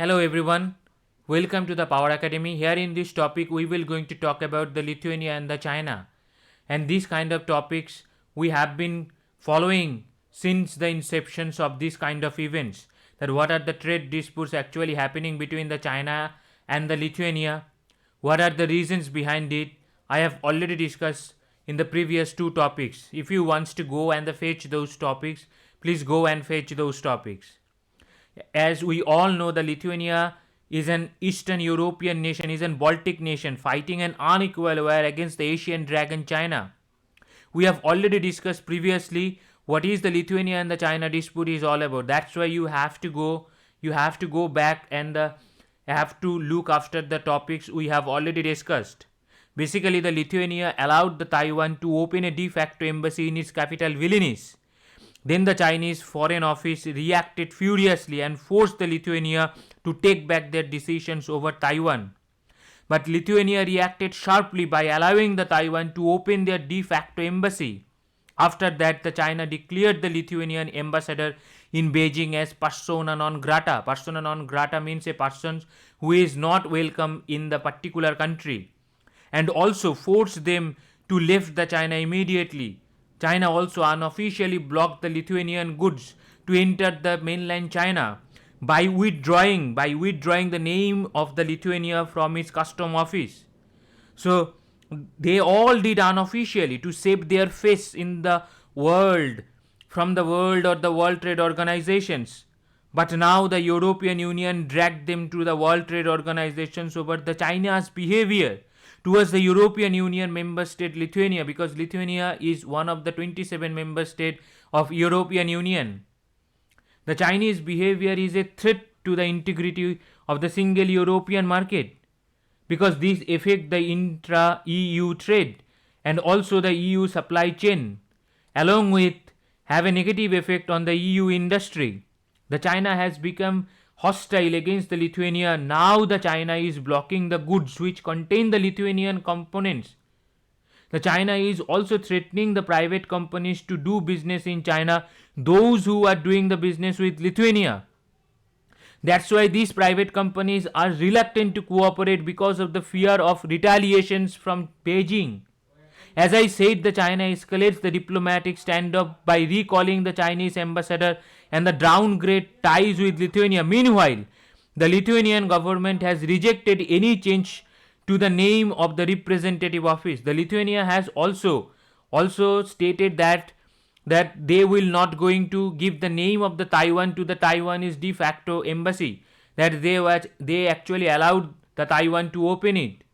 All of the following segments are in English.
Hello everyone, welcome to the Power Academy. Here in this topic we will going to talk about the Lithuania and the China. And these kind of topics we have been following since the inceptions of these kind of events. That what are the trade disputes actually happening between the China and the Lithuania? What are the reasons behind it? I have already discussed in the previous two topics. If you want to go and fetch those topics, please go and fetch those topics. As we all know, the Lithuania is an Eastern European nation, is a Baltic nation fighting an unequal war against the Asian dragon China. We have already discussed previously what is the Lithuania and the China dispute is all about. That's why you have to go back and have to look after the topics we have already discussed. Basically, the Lithuania allowed the Taiwan to open a de facto embassy in its capital Vilnius. Then the Chinese Foreign Office reacted furiously and forced the Lithuania to take back their decisions over Taiwan. But Lithuania reacted sharply by allowing the Taiwan to open their de facto embassy. After that, the China declared the Lithuanian ambassador in Beijing as persona non grata. Persona non grata means a person who is not welcome in the particular country, and also forced them to leave the China immediately. China also unofficially blocked the Lithuanian goods to enter the mainland China by withdrawing the name of the Lithuania from its custom office. So they all did unofficially to save their face in the world from the world or the World Trade Organizations. But now the European Union dragged them to the World Trade Organizations over the China's behavior towards the European Union member state Lithuania, because Lithuania is one of the 27 member states of European Union. The Chinese behavior is a threat to the integrity of the single European market, because these affect the intra-EU trade and also the EU supply chain, along with have a negative effect on the EU industry. The China has become hostile against the Lithuania. Now the China is blocking the goods which contain the Lithuanian components. The China is also threatening the private companies to do business in China, those who are doing the business with Lithuania. That's why these private companies are reluctant to cooperate because of the fear of retaliations from Beijing. As I said, the China escalates the diplomatic standoff by recalling the Chinese ambassador and the downgrade ties with Lithuania. Meanwhile, the Lithuanian government has rejected any change to the name of the representative office. The Lithuania has also stated that they will not going to give the name of the Taiwan to the Taiwanese de facto embassy. That they actually allowed the Taiwan to open it.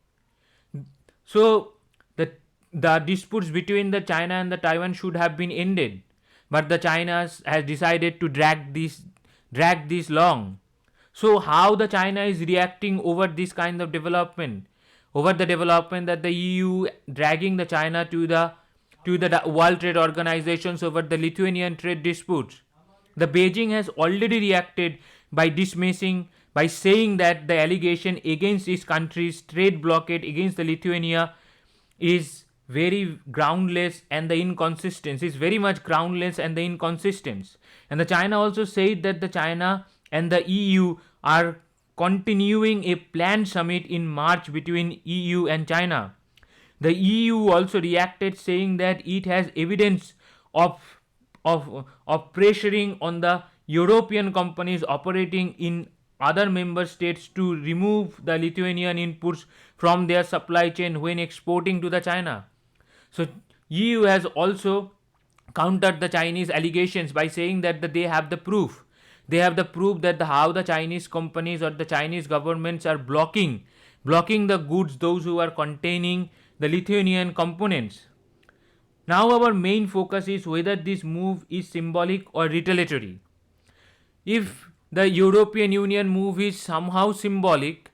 So the disputes between the China and the Taiwan should have been ended, but the China has decided to drag this long. So how the China is reacting over this kind of development, over the development that the EU dragging the China to the World Trade Organizations over the Lithuanian trade disputes. The Beijing has already reacted by dismissing, by saying that the allegation against its country's trade blockade against the Lithuania is very groundless, and the inconsistent is very much groundless and the inconsistent. And the China also said that the China and the EU are continuing a planned summit in March between EU and China. The EU also reacted, saying that it has evidence of pressuring on the European companies operating in other member states to remove the Lithuanian inputs from their supply chain when exporting to the China. So EU has also countered the Chinese allegations by saying that they have the proof. They have the proof that how the Chinese companies or the Chinese governments are blocking the goods, those who are containing the Lithuanian components. Now our main focus is whether this move is symbolic or retaliatory. If the European Union move is somehow symbolic,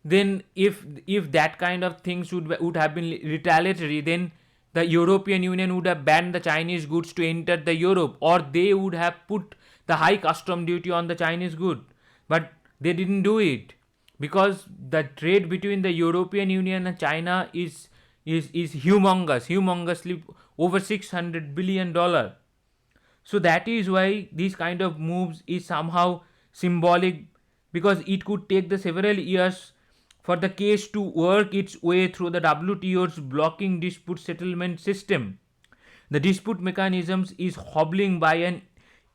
then if that kind of things would have been retaliatory, then the European Union would have banned the Chinese goods to enter the Europe, or they would have put the high custom duty on the Chinese good. But they didn't do it, because the trade between the European Union and China is humongously over $600 billion. So that is why these kind of moves is somehow symbolic, because it could take the several years for the case to work its way through the WTO's blocking dispute settlement system. The dispute mechanisms is hobbling by an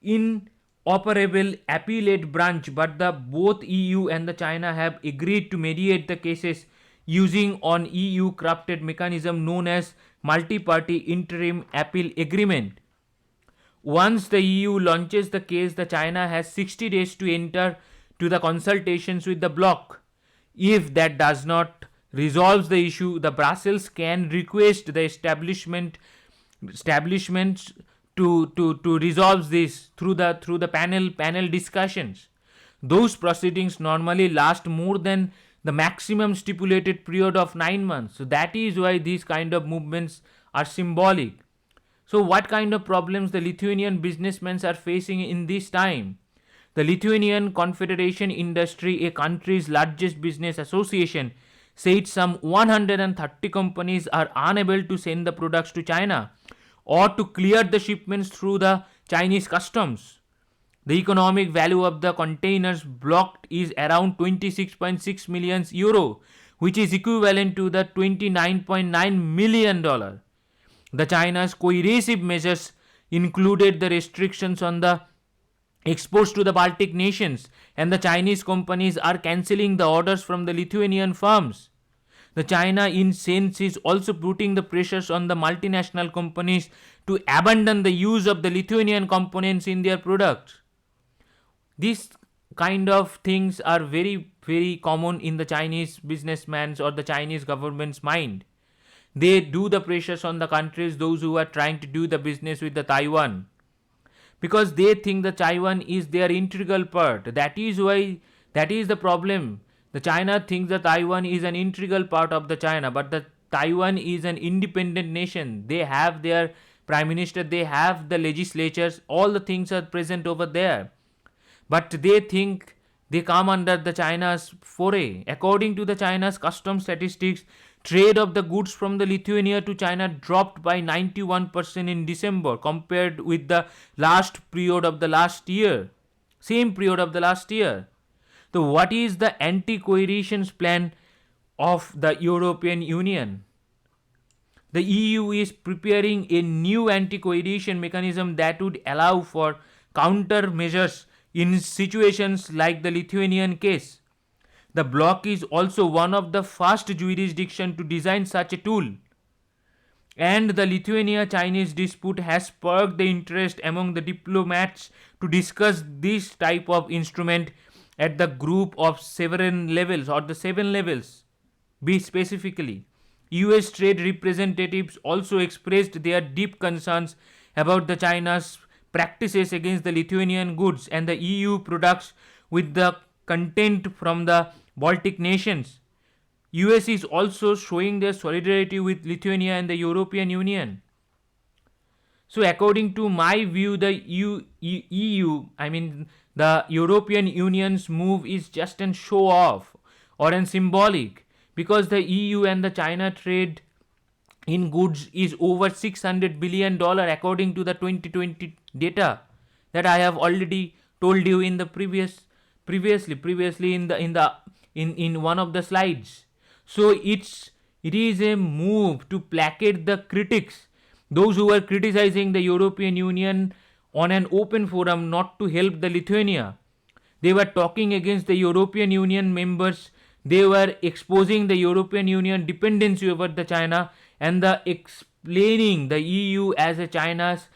inoperable appellate branch, but the both EU and the China have agreed to mediate the cases using an EU crafted mechanism known as multi-party interim appeal agreement. Once the EU launches the case, the China has 60 days to enter to the consultations with the bloc. If that does not resolve the issue, the Brussels can request the establishments to resolve this through the panel discussions. Those proceedings normally last more than the maximum stipulated period of 9 months. So that is why these kind of movements are symbolic. So what kind of problems the Lithuanian businessmen are facing in this time? The Lithuanian Confederation Industry, a country's largest business association, said some 130 companies are unable to send the products to China or to clear the shipments through the Chinese customs. The economic value of the containers blocked is around 26.6 million euro, which is equivalent to the $29.9 million. The China's coercive measures included the restrictions on the exports to the Baltic nations, and the Chinese companies are cancelling the orders from the Lithuanian firms. The China in sense is also putting the pressures on the multinational companies to abandon the use of the Lithuanian components in their products. These kind of things are very, very common in the Chinese businessman's or the Chinese government's mind. They do the pressures on the countries, those who are trying to do the business with the Taiwan, because they think the Taiwan is their integral part. That is why, that is the problem. The China thinks that Taiwan is an integral part of the China, but the Taiwan is an independent nation. They have their prime minister, they have the legislatures, all the things are present over there. But they think they come under the China's foray. According to the China's custom statistics, trade of the goods from the Lithuania to China dropped by 91% in December compared with the last period of the last year. Same period of the last year. So what is the anti-coercion plan of the European Union? The EU is preparing a new anti-coercion mechanism that would allow for countermeasures in situations like the Lithuanian case. The bloc is also one of the first jurisdictions to design such a tool. And the Lithuania-Chinese dispute has sparked the interest among the diplomats to discuss this type of instrument at the group of 7 levels or the 7 levels. Be specifically, US trade representatives also expressed their deep concerns about the China's practices against the Lithuanian goods and the EU products with the content from the Baltic nations. US is also showing their solidarity with Lithuania and the European Union. So according to my view, the the European Union's move is just an show off or an symbolic, because the EU and the China trade in goods is over $600 billion according to the 2020 data that I have already told you in the previously in one of the slides. So it is a move to placate the critics, those who are criticizing the European Union on an open forum not to help the Lithuania. They were talking against the European Union members. They were exposing the European Union dependency over the China and the explaining the EU as a China's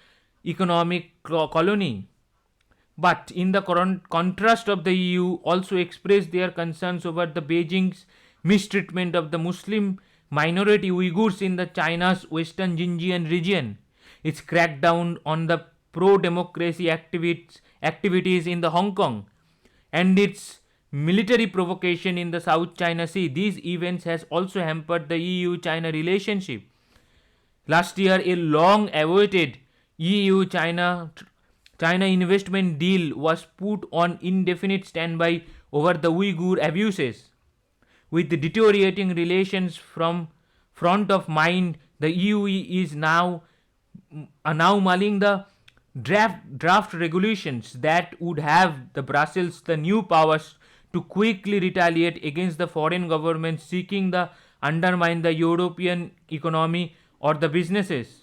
economic colony. But in the contrast of the EU also expressed their concerns over the Beijing's mistreatment of the Muslim minority Uyghurs in the China's western Xinjiang region, its crackdown on the pro-democracy activities in the Hong Kong, and its military provocation in the South China Sea. These events has also hampered the EU-China relationship. Last year, a long-awaited EU-China investment deal was put on indefinite standby over the Uyghur abuses. With the deteriorating relations from front of mind, the EU is now mulling the draft regulations that would have the Brussels the new powers to quickly retaliate against the foreign government seeking to undermine the European economy or the businesses.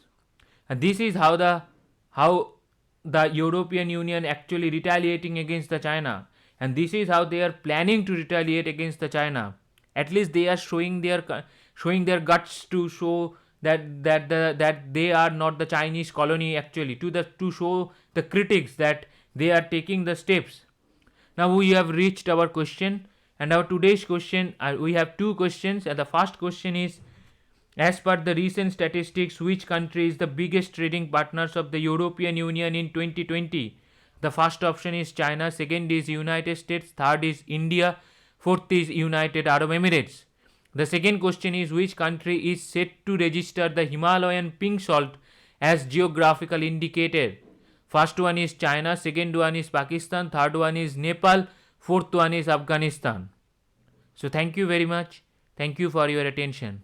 And this is how the European Union actually retaliating against the China, and this is how they are planning to retaliate against the China. At least they are showing their guts to show that they are not the Chinese colony actually, to show the critics that they are taking the steps. Now we have reached our question, and our today's question, we have two questions, and the first question is, as per the recent statistics, which country is the biggest trading partners of the European Union in 2020? The first option is China, second is United States, third is India, fourth is United Arab Emirates. The second question is, which country is set to register the Himalayan pink salt as geographical indicator? First one is China, second one is Pakistan, third one is Nepal, fourth one is Afghanistan. So thank you very much. Thank you for your attention.